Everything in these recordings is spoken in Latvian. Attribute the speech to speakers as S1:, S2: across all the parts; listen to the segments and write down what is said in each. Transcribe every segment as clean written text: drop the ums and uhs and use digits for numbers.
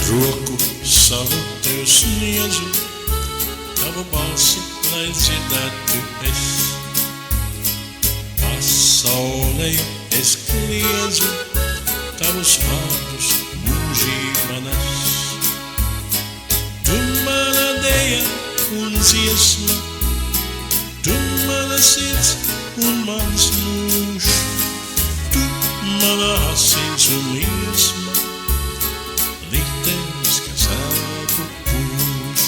S1: Roku savu tev sniedzu, tavu balsi, lai dzirdētu es. Pasaulei es kliedzu, tavus vārdus mūžībā nes. Tu mana deja un dziesma, tu mana sirds un mans mūžs, tu mana asins un liesma, liktenis, kas elpu pūš.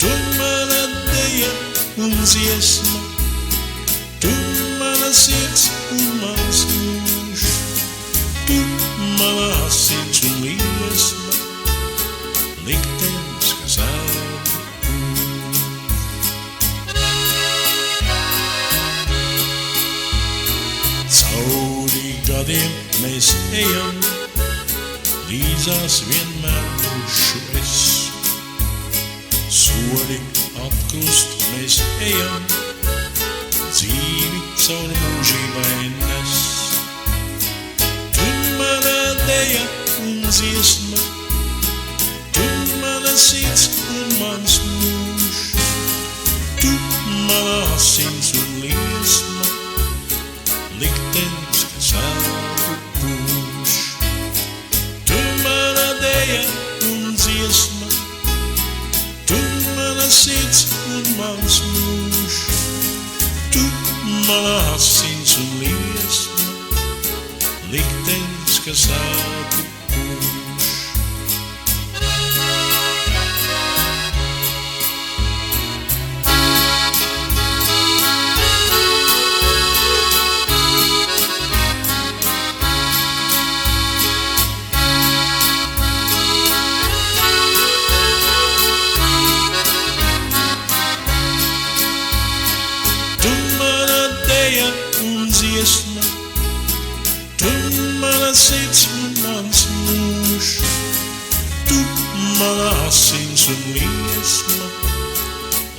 S1: Tu mana deja un dziesma, tu mana sirds un mans mūžs, tu mana asins un liesma, liktenis, kas elpu pūš. Cauri gadiem mēs ejam, līdzās vienmēr būšu es. Soli apkrust mēs ejam, dzīvi caur mūžībai nes. Tu mana deja un dziesma, tu mana sirds un mans mūžs, tu mana asins un liesma, liktenis, kas elpu pūš. Tu mana deja un dziesma, tu mana sirds un mans mūžs, tu mana asins un liesma, liktenis, kas elpu pūš. Tu mana deja un dziesma, tu mana sirds un mans mūžs, tu mana asins un liesma,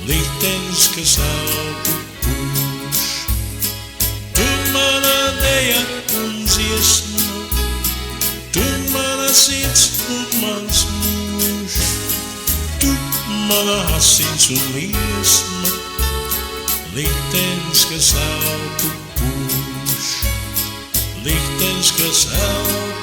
S1: liktenis, kas elpu pūš. Tu mana deja un dziesma, tu mana sirds un mans mūžs, tu mana asins un liesma, liktenis, kas elpu pūš, liktenis, kas elpu